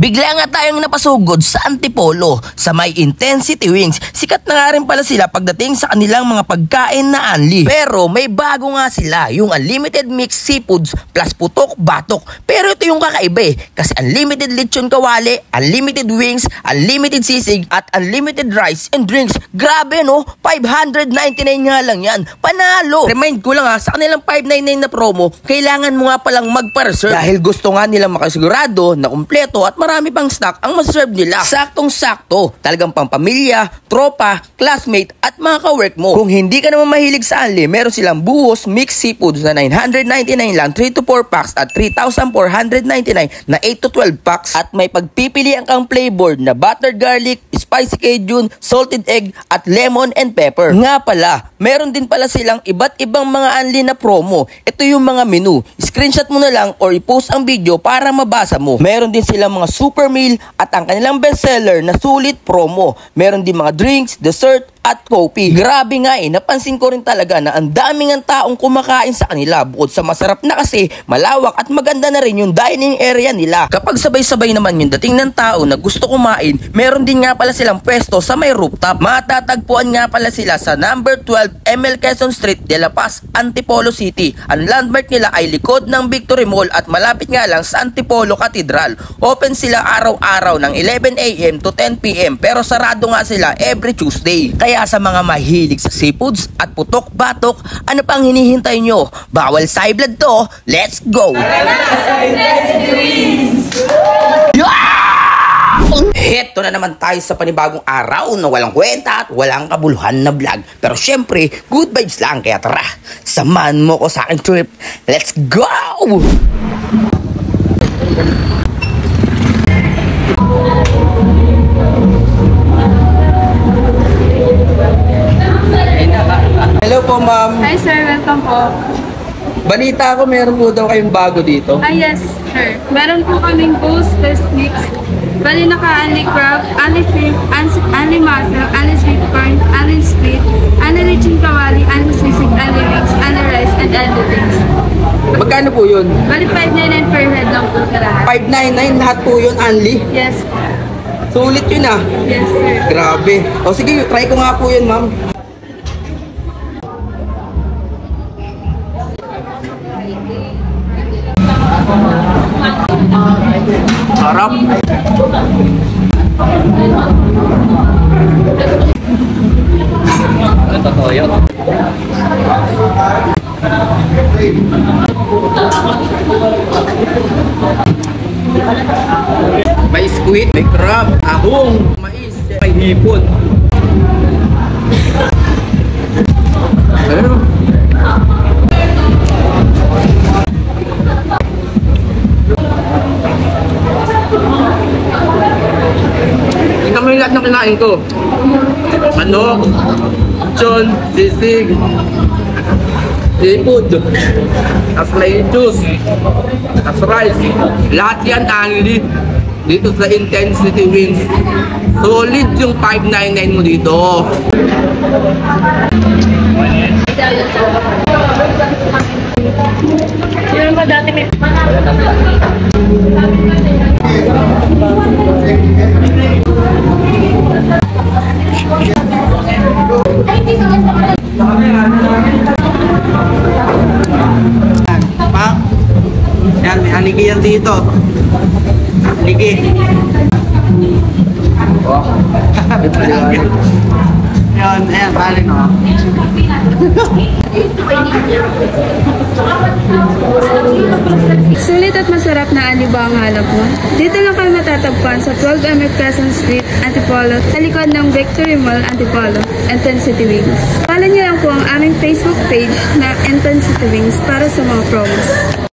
Bigla nga tayong napasugod sa Antipolo sa may Intensity Wings. Sikat na nga rin pala sila pagdating sa kanilang mga pagkain na unli. Pero may bago nga sila, yung unlimited mixed seafoods plus putok, batok. Pero ito yung kakaiba kasi unlimited lechon kawali, unlimited wings, unlimited sisig at unlimited rice and drinks. Grabe no, 599 nga lang yan. Panalo! Remind ko lang sa kanilang 599 na promo, kailangan mo nga palang magpa-reserve dahil gusto nga nilang makasigurado na kumpleto at marami pang stock ang maserve nila. Saktong-sakto, talagang pang pamilya, tropa, classmate at mga ka-work mo. Kung hindi ka naman mahilig sa unli, meron silang buhos mixed seafoods na 999 lang, 3 to 4 packs at 3,499 na 8 to 12 packs at may pagpipilian kang flavor na buttered garlic, spicy cajun, salted egg at lemon and pepper. Nga pala, meron din pala silang iba't ibang mga unli na promo. Ito yung mga menu. Screenshot mo na lang or i-post ang video para mabasa mo. Meron din silang mga super meal at ang kanilang bestseller na sulit promo. Meron din mga drinks, dessert at coffee. Grabe nga napansin ko rin talaga na ang daming ang taong kumakain sa kanila. Bukod sa masarap na kasi, malawak at maganda na rin yung dining area nila. Kapag sabay-sabay naman yung dating ng tao na gusto kumain, meron din nga pala silang pwesto sa may rooftop. Matatagpuan nga pala sila sa number 12 ML Quezon Street, De La Paz, Antipolo City. Ang landmark nila ay likod ng Victory Mall at malapit nga lang sa Antipolo Cathedral. Open sila araw-araw ng 11 AM to 10 PM pero sarado nga sila every Tuesday. Kaya sa mga mahilig sa seafoods at putok-batok, ano pang hinihintay nyo? Bawal sa blood to, let's go! Heto na naman tayo sa panibagong araw na walang kwenta at walang kabuluhan na vlog. Pero syempre, good vibes lang. Kaya tara, samahan mo ko sa aking trip. Let's go! Hello po, ma'am. Hi sir, welcome po. Balita ko meron po daw kayong bago dito. Yes sir. Meron po kaming Ghost Fest Mix. Bali naka-unli crab, unli shrimp, unli mussel, unli sweet corn, unli squid, unli lechon kawali, unli sisig, unli wings, unli rice, and unli drinks. Magkano po yun? Bali 599 per head lang po sa lahat. 599 lahat po yun, only? Yes. Sulit yun ah. Yes sir. Grabe. O sige, try ko nga po yun, ma'am. Sarap. Ito toyo. May squid, may crab, ahong, mais, may hipon. Ano? Ito mo yung lahat na kinain ko. Manok, lechon, sisig, seafood, tas may juice, tas rice. Lahat yan only dito sa Intensity Wings. Solid yung 599 mo dito. Yun ba dati may... Pa? Yan, may anigi yan dito. Anigi. Oh. Yan, ayan, bali no. Sulit at masarap na ali ba ang hanap mo? Dito lang kayo matatagpuan sa 12 ML Quezon Street, Antipolo, sa likod ng Victory Mall, Antipolo, Intensity Wings. Follow niyo lang po ang aming Facebook page na Intensity Wings para sa mga promos.